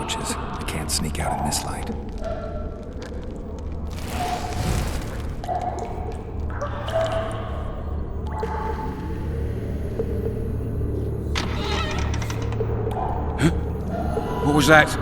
torches. I can't sneak out in this light. Huh? What was that?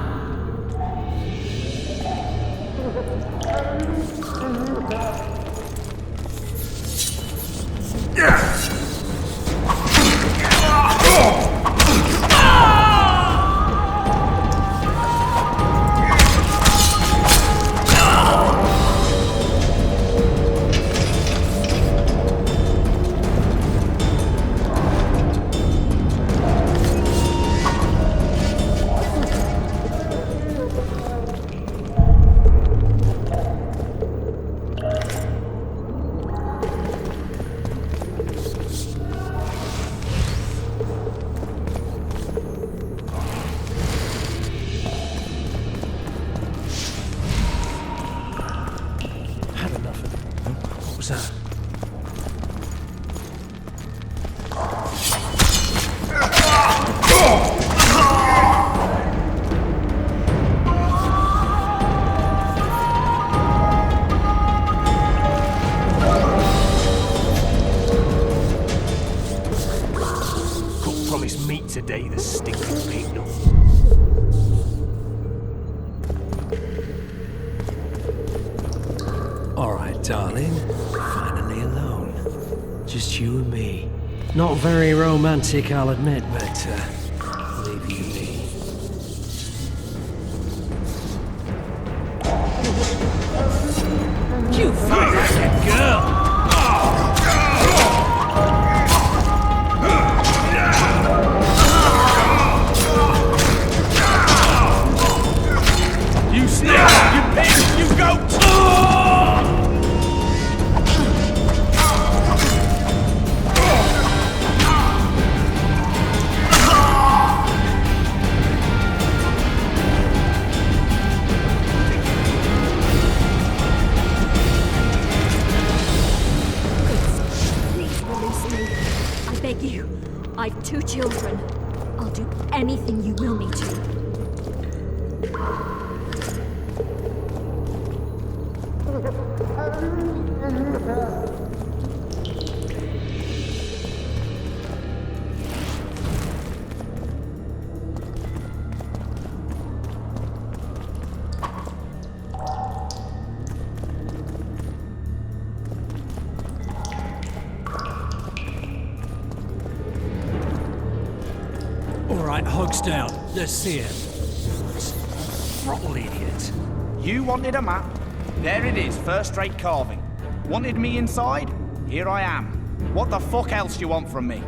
Today, the stinking pig. Alright, darling. Finally alone. Just you and me. Not very romantic, I'll admit, but, leave you be. You fucking girl! You snake! You pig! You goat! Please release me. I beg you. I've 2 children. I'll do anything you will me to. Alright, hogs down. Let's see him. Throttle idiot. You wanted a map? There it is, first-rate carving. Wanted me inside? Here I am. What the fuck else do you want from me?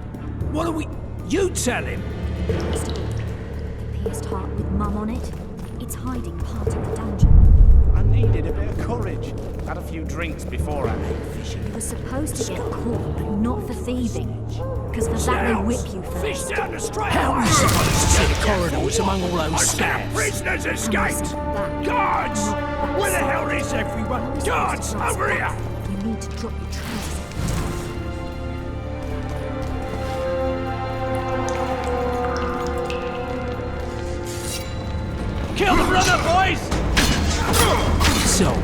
What are we... You tell him! The pierced heart with Mum on it. It's hiding part of the dungeon. I needed a bit of courage. Had a few drinks beforehand. You were supposed to get caught, but not for thieving. Because for that they whip you Fish first. down the street! How are we supposed to see the corridors among all those scabs? Prisoners escaped! Guards! Where the hell is everyone? Guards, over here! You need to drop your trousers. Kill the brother, boys! So,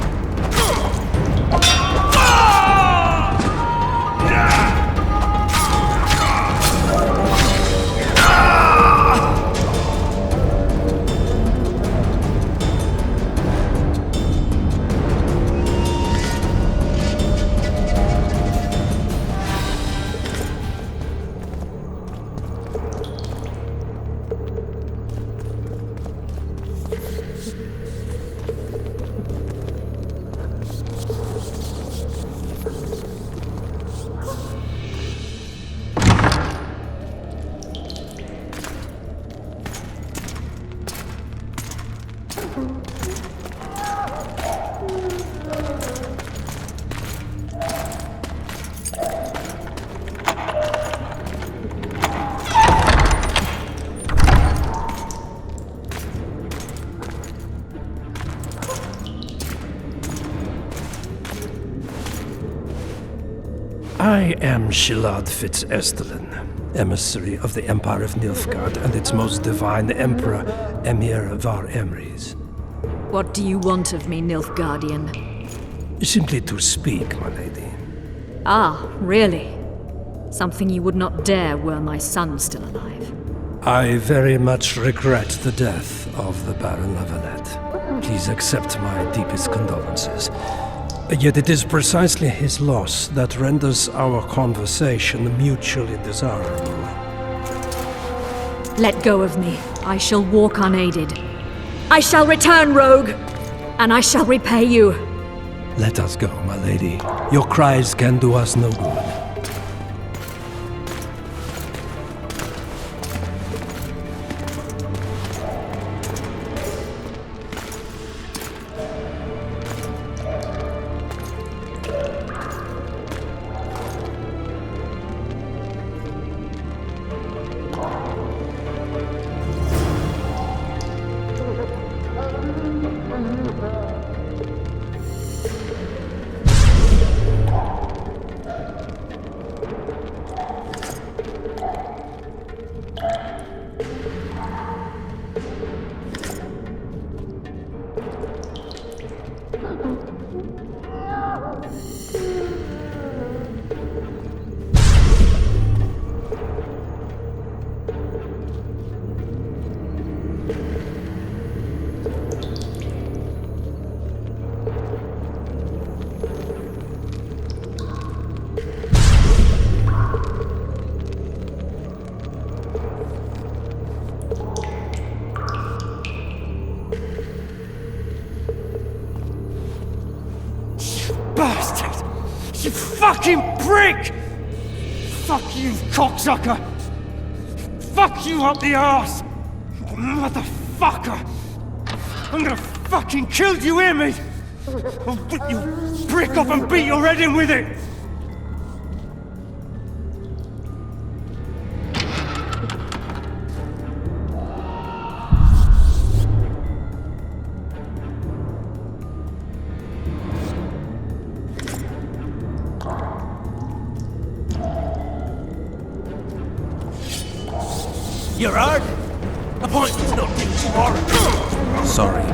I am Shilad Fitz-Esthelin, emissary of the Empire of Nilfgaard and its most divine Emperor, Emir Var Emrys. What do you want of me, Nilfgaardian? Simply to speak, my lady. Ah, really? Something you would not dare were my son still alive. I very much regret the death of the Baron Lavalette. Please accept my deepest condolences. Yet it is precisely his loss that renders our conversation mutually desirable. Let go of me. I shall walk unaided. I shall return, rogue! And I shall repay you. Let us go, my lady. Your cries can do us no good. Bastard! You fucking prick! Fuck you, cocksucker! Fuck you up the arse! Motherfucker! I'm gonna fucking kill you, hear me? I'll rip your brick off and beat your head in with it! You're hard. Appointment's not due tomorrow. Sorry.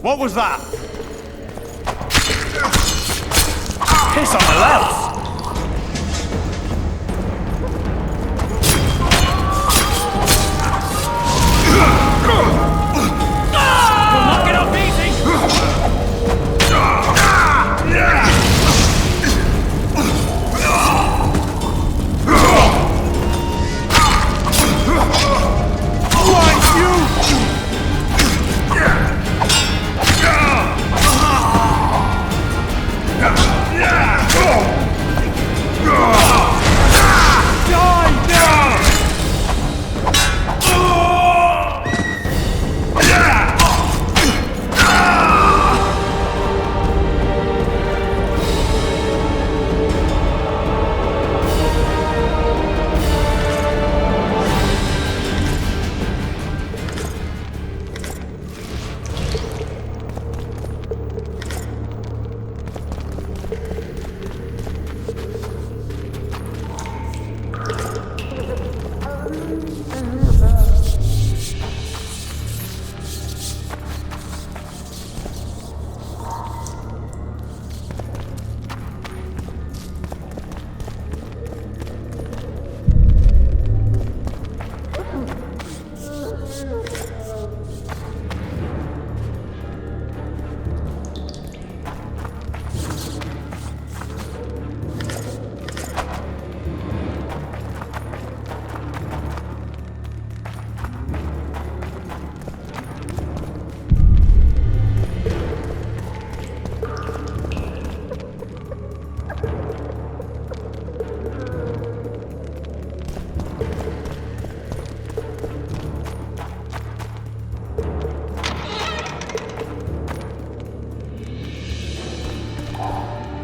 What was that? Piss on the louse! We'll knock it off easy!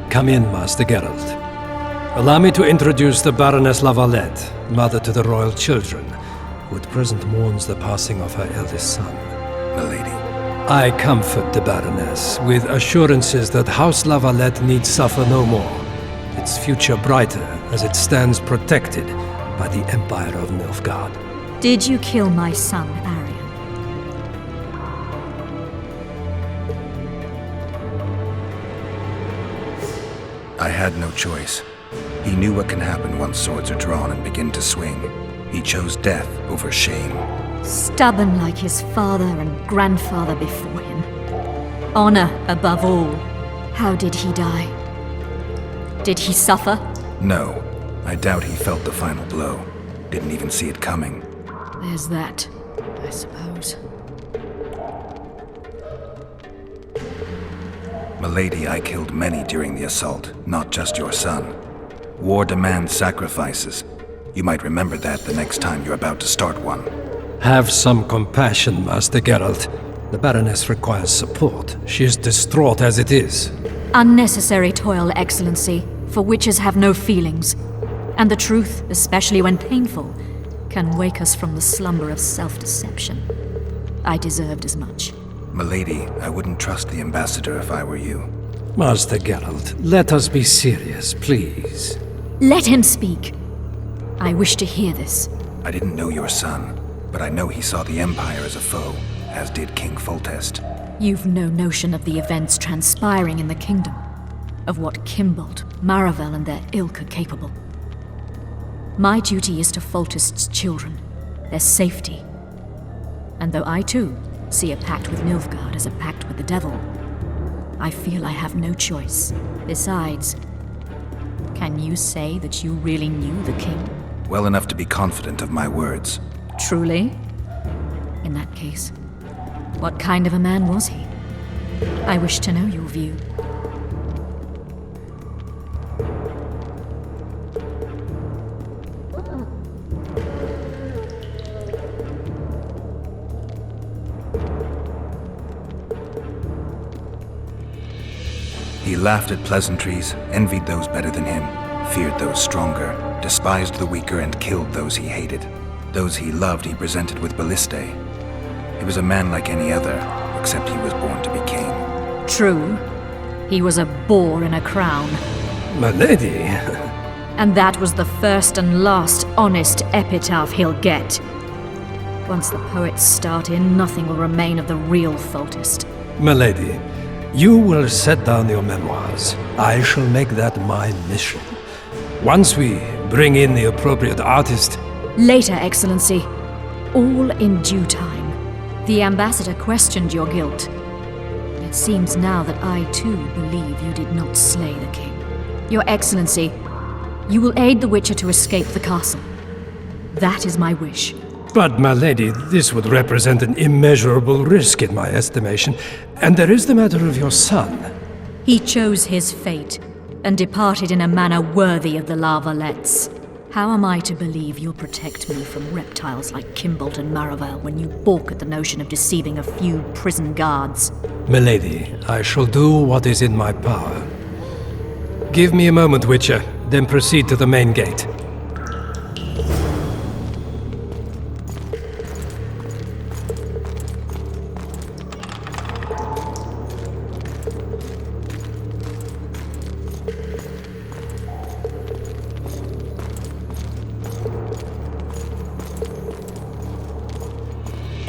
Come in, Master Geralt. Allow me to introduce the Baroness Lavalette, mother to the royal children, who at present mourns the passing of her eldest son. Milady. I comfort the Baroness with assurances that House Lavalette need suffer no more, its future brighter as it stands protected by the Empire of Nilfgaard. Did you kill my son, Arian? I had no choice. He knew what can happen once swords are drawn and begin to swing. He chose death over shame. Stubborn like his father and grandfather before him. Honor above all. How did he die? Did he suffer? No, I doubt he felt the final blow. Didn't even see it coming. There's that, I suppose. Milady, I killed many during the assault, not just your son. War demands sacrifices. You might remember that the next time you're about to start one. Have some compassion, Master Geralt. The Baroness requires support. She is distraught as it is. Unnecessary toil, Excellency, for witches have no feelings. And the truth, especially when painful, can wake us from the slumber of self-deception. I deserved as much. Milady, I wouldn't trust the ambassador if I were you. Master Geralt, let us be serious, please. Let him speak. I wish to hear this. I didn't know your son, but I know he saw the Empire as a foe, as did King Foltest. You've no notion of the events transpiring in the kingdom, of what Kimbold, Maravel and their ilk are capable. My duty is to Foltest's children, their safety. And though I too see a pact with Nilfgaard as a pact with the devil, I feel I have no choice. Besides, can you say that you really knew the king? Well enough to be confident of my words. Truly? In that case, what kind of a man was he? I wish to know your view. He laughed at pleasantries, envied those better than him, feared those stronger, despised the weaker and killed those he hated. Those he loved he presented with ballistae. He was a man like any other, except he was born to be king. True. He was a boar in a crown. Milady! And that was the first and last honest epitaph he'll get. Once the poets start in, nothing will remain of the real Foltest. Milady, you will set down your memoirs. I shall make that my mission. Once we bring in the appropriate artist... Later, Excellency. All in due time. The ambassador questioned your guilt. It seems now that I too believe you did not slay the king. Your Excellency, you will aid the Witcher to escape the castle. That is my wish. But, my lady, this would represent an immeasurable risk in my estimation. And there is the matter of your son. He chose his fate, and departed in a manner worthy of the La Valettes. How am I to believe you'll protect me from reptiles like Kimbold and Maravel when you balk at the notion of deceiving a few prison guards? Milady, I shall do what is in my power. Give me a moment, Witcher, then proceed to the main gate.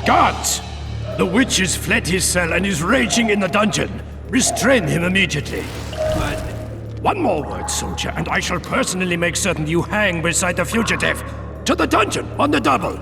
Guards! The witch has fled his cell and is raging in the dungeon. Restrain him immediately. One more word, soldier, and I shall personally make certain you hang beside the fugitive. To the dungeon, on the double!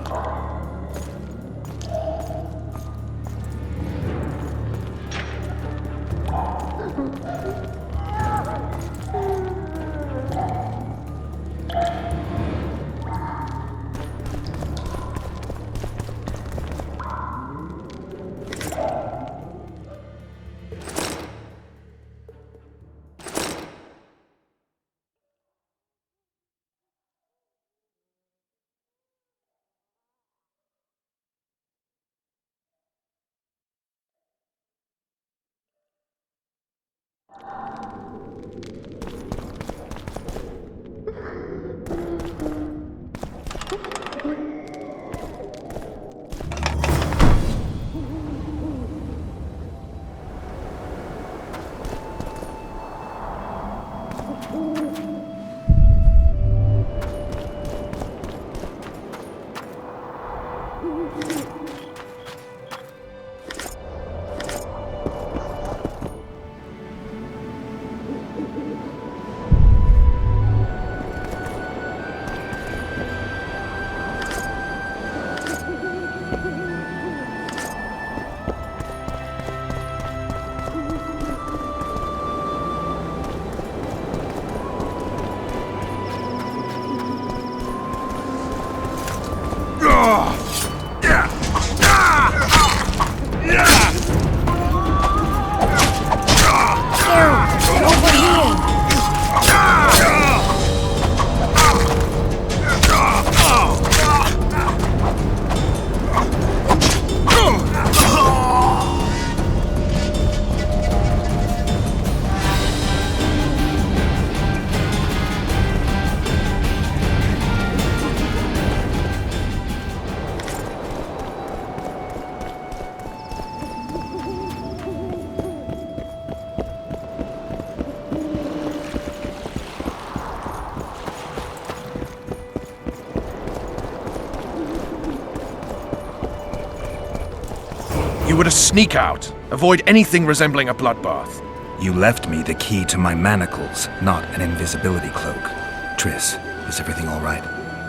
You were to sneak out. Avoid anything resembling a bloodbath. You left me the key to my manacles, not an invisibility cloak. Triss, is everything all right?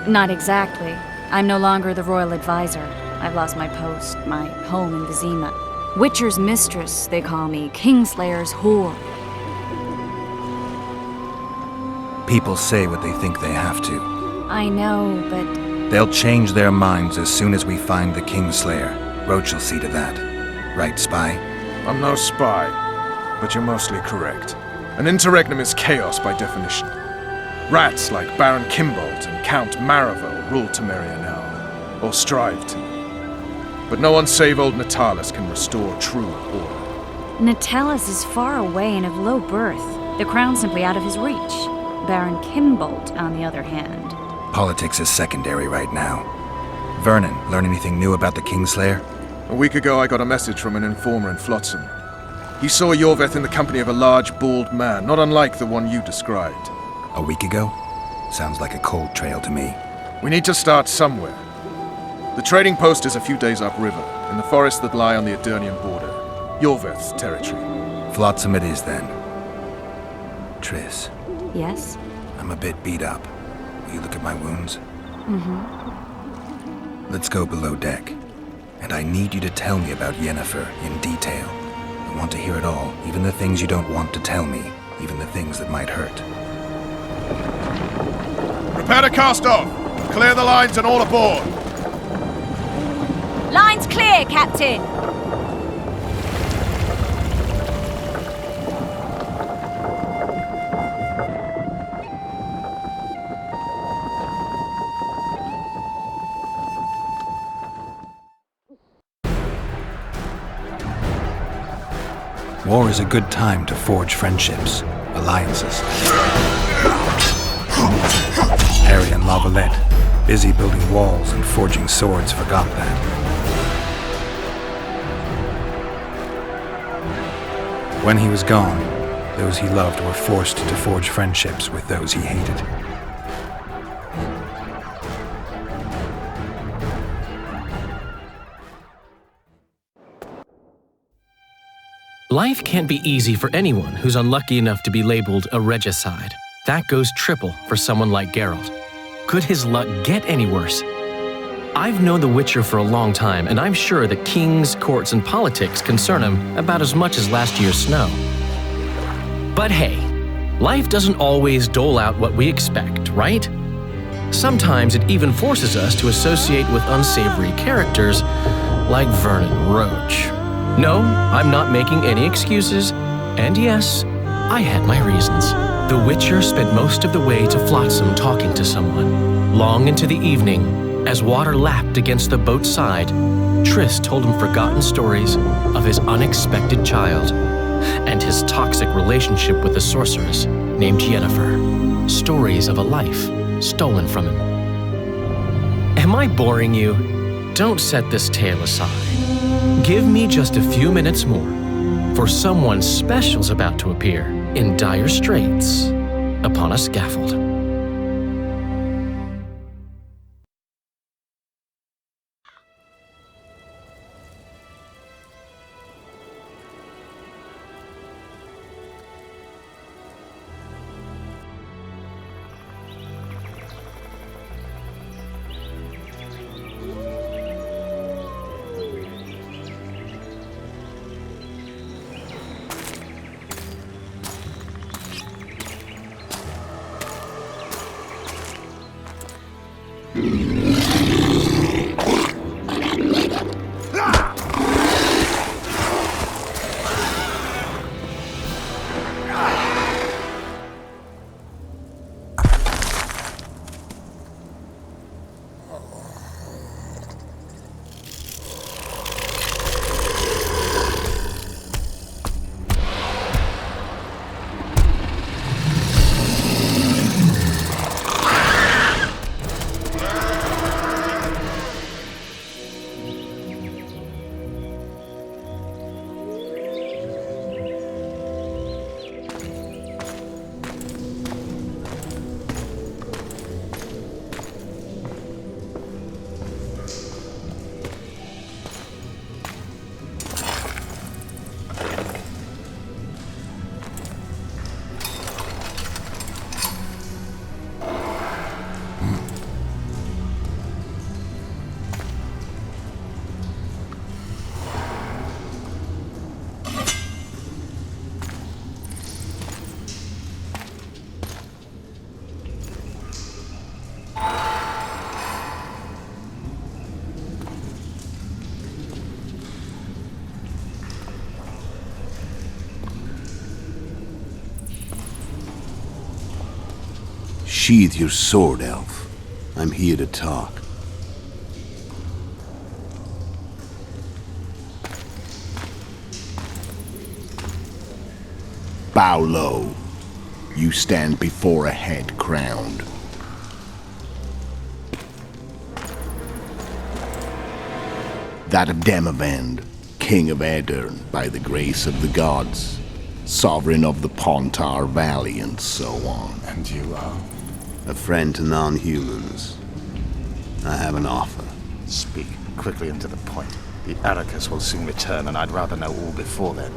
Not exactly. I'm no longer the royal advisor. I've lost my post, my home in Vizima. Witcher's mistress, they call me. Kingslayer's whore. People say what they think they have to. I know, but... They'll change their minds as soon as we find the Kingslayer. Roach will see to that. Right, spy? I'm no spy, but you're mostly correct. An interregnum is chaos by definition. Rats like Baron Kimbold and Count Maravel rule Temeria now, or strive to. But no one save old Natalis can restore true order. Natalis is far away and of low birth. The crown's simply out of his reach. Baron Kimbold, on the other hand. Politics is secondary right now. Vernon, learn anything new about the Kingslayer? A week ago, I got a message from an informer in Flotsam. He saw Yorveth in the company of a large, bald man, not unlike the one you described. A week ago? Sounds like a cold trail to me. We need to start somewhere. The trading post is a few days upriver, in the forests that lie on the Edirnian border. Yorveth's territory. Flotsam it is then. Triss, Yes? I'm a bit beat up. Will you look at my wounds? Let's go below deck. And I need you to tell me about Yennefer in detail. I want to hear it all, even the things you don't want to tell me, even the things that might hurt. Prepare to cast off! Clear the lines and all aboard! Line's clear, Captain! War is a good time to forge friendships, alliances. Harry and Lavalette, busy building walls and forging swords, forgot that. When he was gone, those he loved were forced to forge friendships with those he hated. Life can't be easy for anyone who's unlucky enough to be labeled a regicide. That goes triple for someone like Geralt. Could his luck get any worse? I've known the Witcher for a long time, and I'm sure that kings, courts, and politics concern him about as much as last year's snow. But hey, life doesn't always dole out what we expect, right? Sometimes it even forces us to associate with unsavory characters like Vernon Roach. No, I'm not making any excuses, and yes, I had my reasons. The Witcher spent most of the way to Flotsam talking to someone. Long into the evening, as water lapped against the boat's side, Triss told him forgotten stories of his unexpected child and his toxic relationship with a sorceress named Yennefer. Stories of a life stolen from him. Am I boring you? Don't set this tale aside. Give me just a few minutes more, for someone special's about to appear in dire straits upon a scaffold. Sheathe your sword, Elf. I'm here to talk. Bow low. You stand before a head crowned. That of Demavend, King of Aedirn by the grace of the gods, sovereign of the Pontar Valley, and so on. And you are? A friend to non-humans. I have an offer. Speak quickly and to the point. The Arrakis will soon return, and I'd rather know all before then.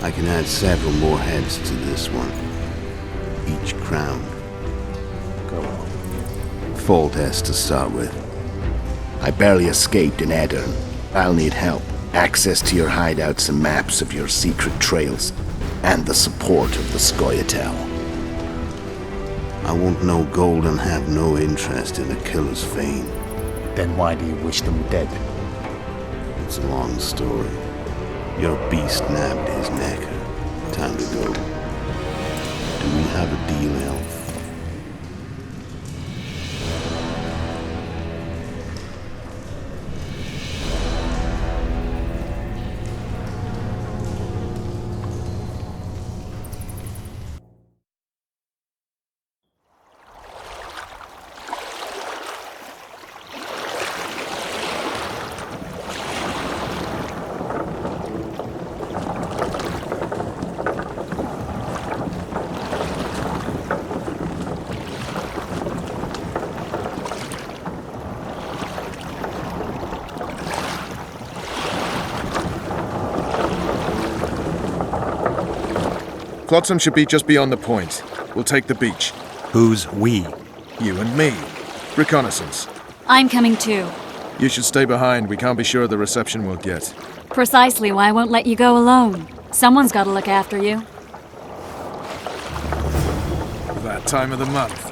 I can add several more heads to this one. Each crowned. Go on. Foltest to start with. I barely escaped in Aedirn. I'll need help. Access to your hideouts and maps of your secret trails. And the support of the Scoia'tael. I want no gold and have no interest in a killer's fame. Then why do you wish them dead? It's a long story. Your beast nabbed his neck. Time to go. Do we have a deal, Elf? Flotsam should be just beyond the point. We'll take the beach. Who's we? You and me. Reconnaissance. I'm coming too. You should stay behind. We can't be sure of the reception we'll get. Precisely why I won't let you go alone. Someone's got to look after you. That time of the month.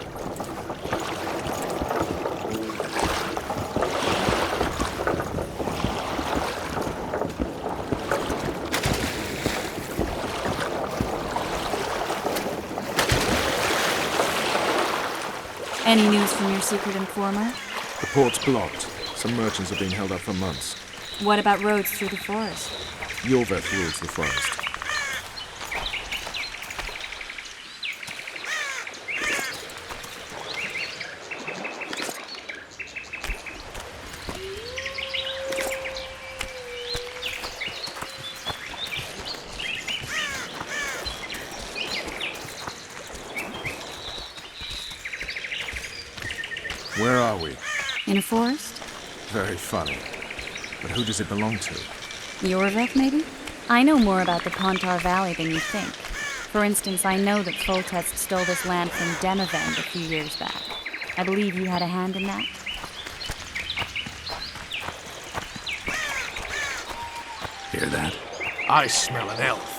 Any news from your secret informer? The port's blocked. Some merchants have been held up for months. What about roads through the forest? Yorveth rules the forest. Where are we? In a forest? Very funny. But who does it belong to? Yorveth, maybe? I know more about the Pontar Valley than you think. For instance, I know that Foltest stole this land from Demavend a few years back. I believe you had a hand in that? Hear that? I smell an elf.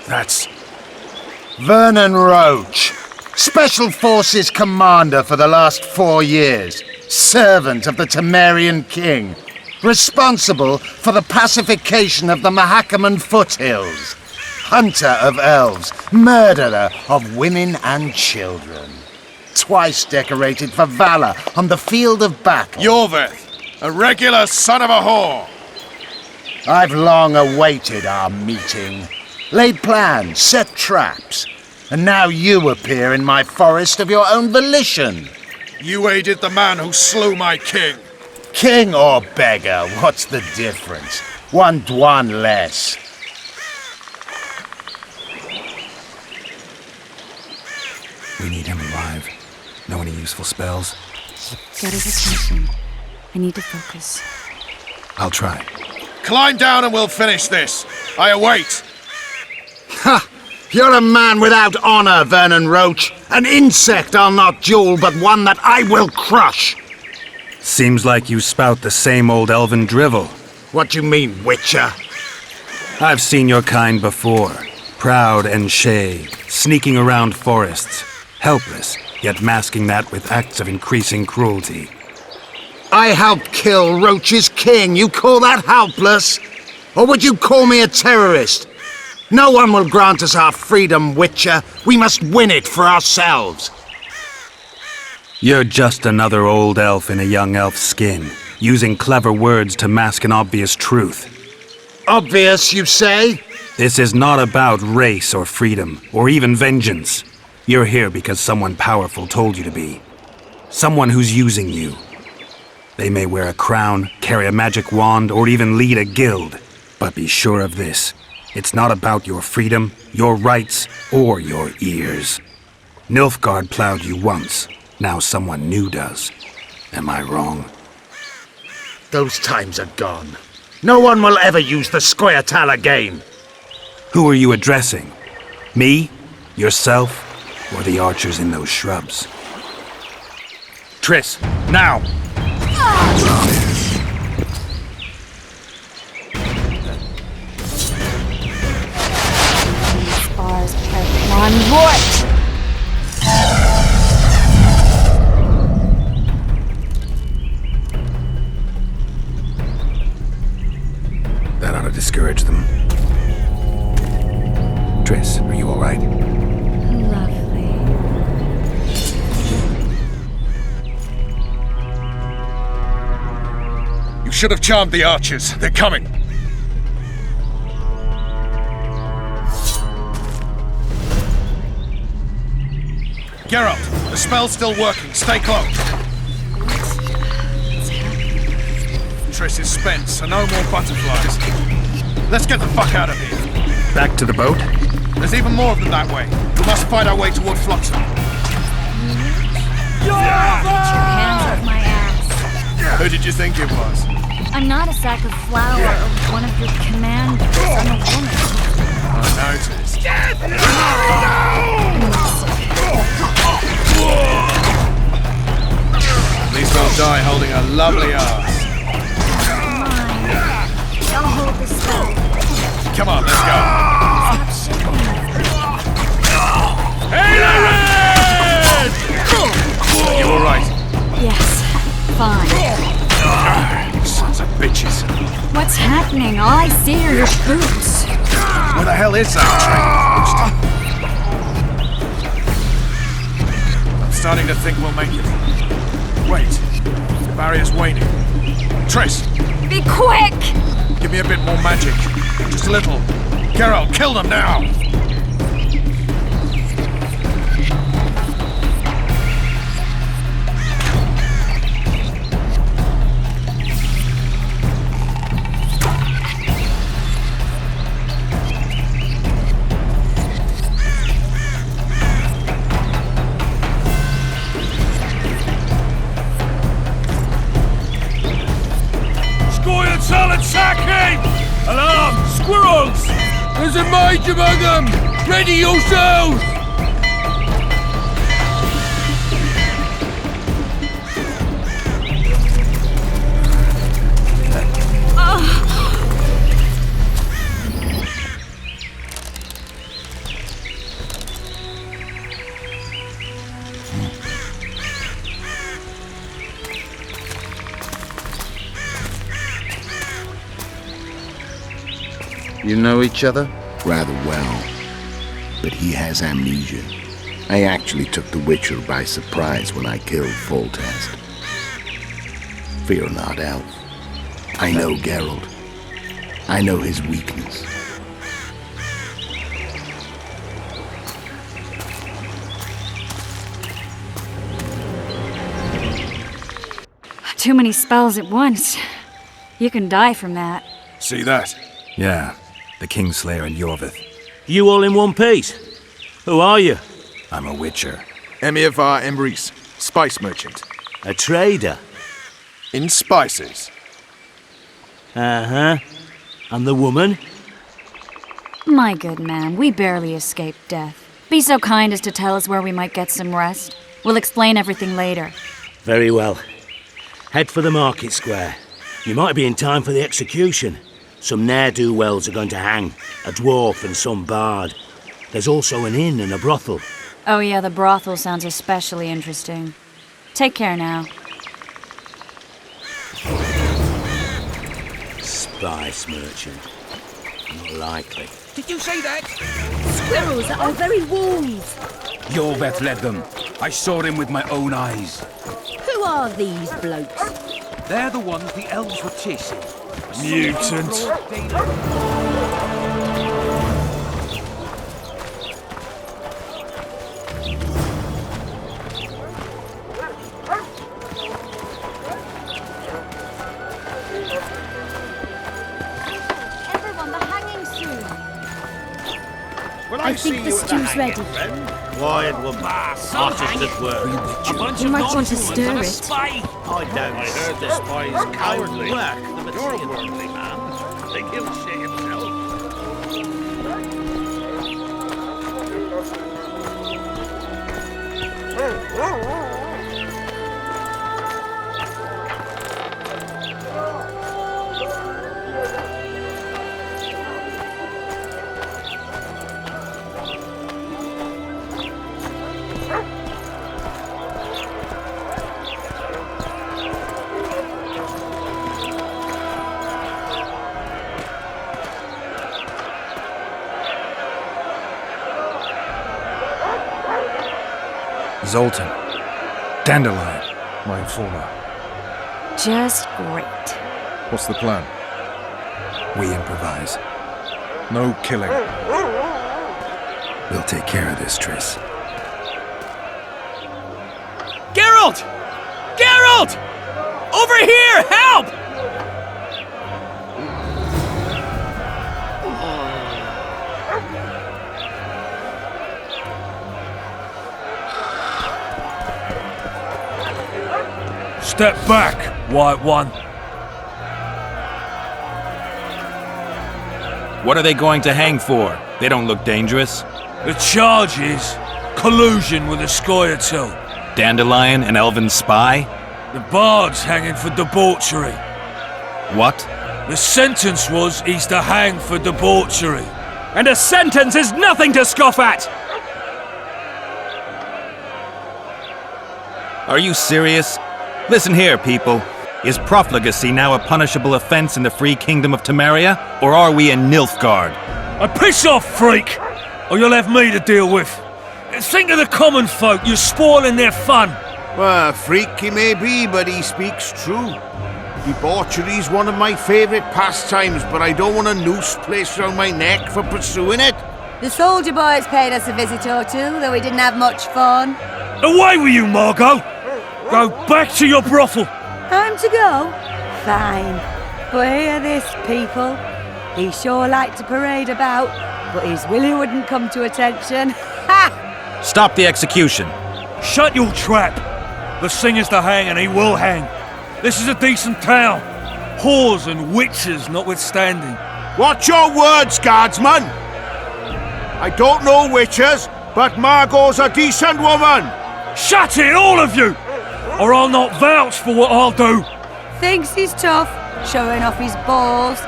That's Vernon Roach, Special Forces Commander for the last 4 years, servant of the Temerian King, responsible for the pacification of the Mahakaman foothills, hunter of elves, murderer of women and children, twice decorated for valor on the field of battle. Yorveth, a regular son of a whore! I've long awaited our meeting. Laid plans, set traps, and now you appear in my forest of your own volition. You aided the man who slew my king. King or beggar, what's the difference? One Dwan less. We need him alive. Know any useful spells? Get his attention. I need to focus. I'll try. Climb down and we'll finish this. I await. Ha! You're a man without honor, Vernon Roach. An insect I'll not duel, but one that I will crush. Seems like you spout the same old elven drivel. What you mean, Witcher? I've seen your kind before. Proud and shay, sneaking around forests. Helpless, yet masking that with acts of increasing cruelty. I helped kill Roach's king. You call that helpless? Or would you call me a terrorist? No one will grant us our freedom, Witcher. We must win it for ourselves. You're just another old elf in a young elf's skin, using clever words to mask an obvious truth. Obvious, you say? This is not about race or freedom, or even vengeance. You're here because someone powerful told you to be. Someone who's using you. They may wear a crown, carry a magic wand, or even lead a guild. But be sure of this. It's not about your freedom, your rights, or your ears. Nilfgaard plowed you once. Now someone new does. Am I wrong? Those times are gone. No one will ever use the Scoia'tael again. Who are you addressing? Me? Yourself? Or the archers in those shrubs? Triss, now! These bars are one voice. That ought to discourage them. Triss, are you all right? Lovely. You should have charmed the archers. They're coming. Geralt, the spell's still working. Stay close. Triss is spent, so no more butterflies. Let's get the fuck out of here. Back to the boat? There's even more of them that way. We must fight our way toward Flotsam. Get your hands off my ass. Who did you think it was? I'm not a sack of flour or one of your commanders. I'm a woman. I noticed. At least I'll die holding a lovely ass. I'll hold the spell. Come on, let's go. Hey, Larry! You all right? Yes, fine. You sons of bitches. What's happening? All I see are your boots. Where the hell is that train? I'm starting to think we'll make it. Wait, the barrier's waning. Triss! Be quick! Give me a bit more magic. Just a little. Geralt, kill them now! Scoia'tael attacking! Alarm! Squirrels! There's a mage among them! Ready yourselves! You know each other? Rather well. But he has amnesia. I actually took the Witcher by surprise when I killed Foltest. Fear not, Elf. I know Geralt. I know his weakness. Too many spells at once. You can die from that. See that? Yeah, the Kingslayer and Yorvith. You all in one piece? Who are you? I'm a Witcher. Emir var Emrys, spice merchant. A trader? In spices. Uh-huh. And the woman? My good man, we barely escaped death. Be so kind as to tell us where we might get some rest. We'll explain everything later. Very well. Head for the market square. You might be in time for the execution. Some ne'er-do-wells are going to hang. A dwarf and some bard. There's also an inn and a brothel. Oh yeah, the brothel sounds especially interesting. Take care now. Spice merchant. Not likely. Did you say that? Squirrels at our very walls. Yorvith led them. I saw him with my own eyes. Who are these blokes? They're the ones the elves were chasing. Mutant. I think the stew's ready. Quiet woman. Artist at work. You might want to stir it. I heard the spy's cowardly. You're a worldly man. Think he'll shit himself. Zoltan. Dandelion, my informer. Just great. What's the plan? We improvise. No killing. We'll take care of this, Triss. Geralt! Geralt! Over here! Help! Step back, White One. What are they going to hang for? They don't look dangerous. The charge is collusion with the Scoia'tael. Dandelion, an elven spy? The bard's hanging for debauchery. What? The sentence was he's to hang for debauchery. And a sentence is nothing to scoff at! Are you serious? Listen here, people. Is profligacy now a punishable offense in the free kingdom of Temeria, or are we in Nilfgaard? Piss off, freak! Or you'll have me to deal with. Think of the common folk, you're spoiling their fun. Well, freak he may be, but he speaks true. Debauchery's one of my favourite pastimes, but I don't want a noose placed around my neck for pursuing it. The soldier boys paid us a visit or two, though we didn't have much fun. Away with you, Margot! Go back to your brothel! Time to go? Fine. But hear this, people. He sure liked to parade about, but his willy wouldn't come to attention. Ha! Stop the execution. Shut your trap! The singer's to hang and he will hang. This is a decent town. Whores and witches notwithstanding. Watch your words, guardsman! I don't know witches, but Margot's a decent woman! Shut it, all of you! Or I'll not vouch for what I'll do. Thinks he's tough, showing off his balls.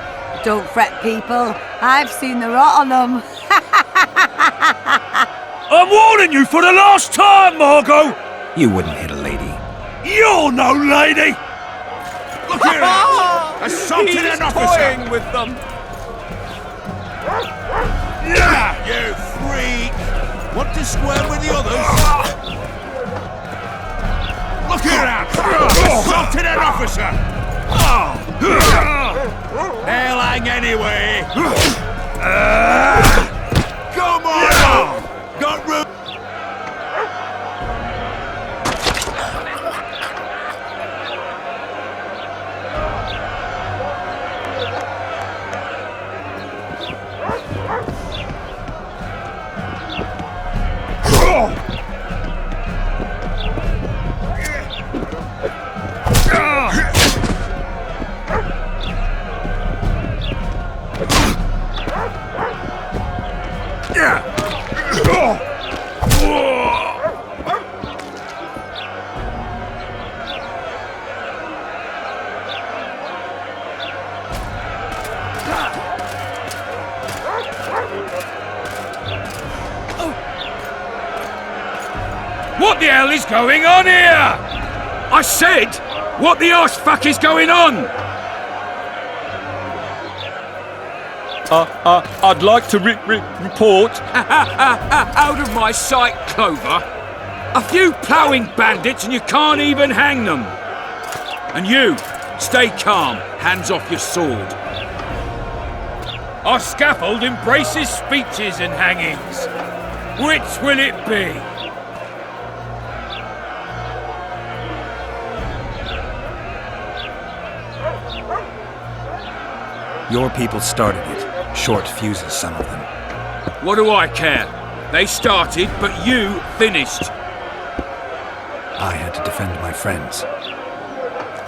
Don't fret, people. I've seen the rot on them. I'm warning you for the last time, Margot! You wouldn't hit a lady. You're no lady! Look here! Assaulted an officer! With them. Yeah, you freak! Want to square with the others? Look here! Assaulted an officer! They'll hang anyway! Come on! Got room! What the hell is going on here? I said, what the arse fuck is going on? I'd like to report. Out of my sight, Clover. A few ploughing bandits and you can't even hang them. And you, stay calm, hands off your sword. Our scaffold embraces speeches and hangings. Which will it be? Your people started it. Short fuses, some of them. What do I care? They started, but you finished. I had to defend my friends.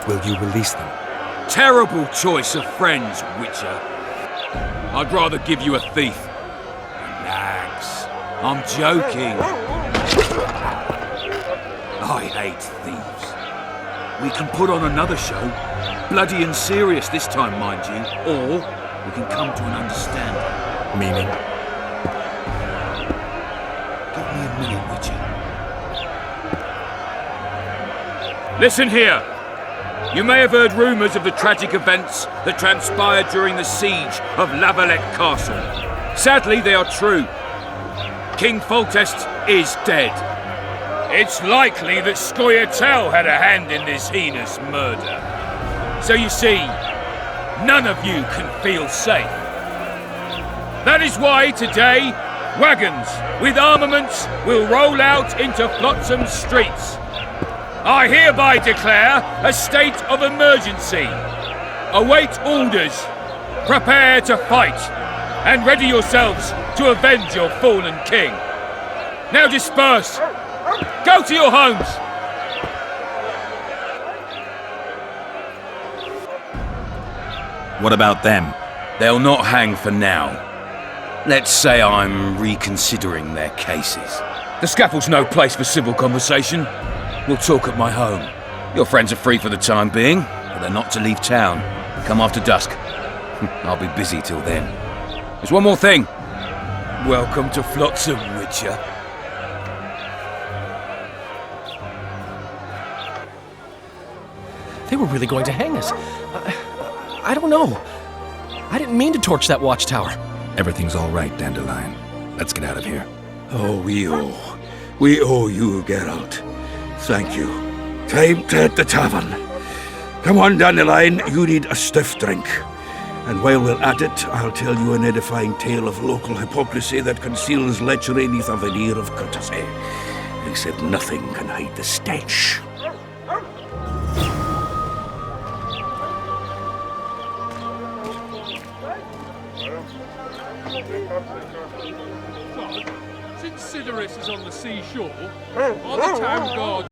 Will you release them? Terrible choice of friends, Witcher. I'd rather give you a thief. Relax. I'm joking. I hate thieves. We can put on another show. Bloody and serious this time, mind you. Or we can come to an understanding. Meaning? Give me a minute, Witcher. Listen here. You may have heard rumours of the tragic events that transpired during the siege of La Valette Castle. Sadly, they are true. King Foltest is dead. It's likely that Scoia'tael had a hand in this heinous murder. So you see, none of you can feel safe. That is why today, wagons with armaments will roll out into Flotsam streets. I hereby declare a state of emergency. Await orders. Prepare to fight. And ready yourselves to avenge your fallen king. Now disperse. Go to your homes. What about them? They'll not hang for now. Let's say I'm reconsidering their cases. The scaffold's no place for civil conversation. We'll talk at my home. Your friends are free for the time being, but they're not to leave town. Come after dusk. I'll be busy till then. There's one more thing. Welcome to Flotsam, Witcher. They were really going to hang us. I don't know. I didn't mean to torch that watchtower. Everything's all right, Dandelion. Let's get out of here. Oh, we owe you, Geralt. Thank you. Time to hit the tavern. Come on, Dandelion, you need a stiff drink. And while we're at it, I'll tell you an edifying tale of local hypocrisy that conceals lechery neath a veneer of courtesy. Except nothing can hide the stench. Since Sidoris is on the seashore, are the town guards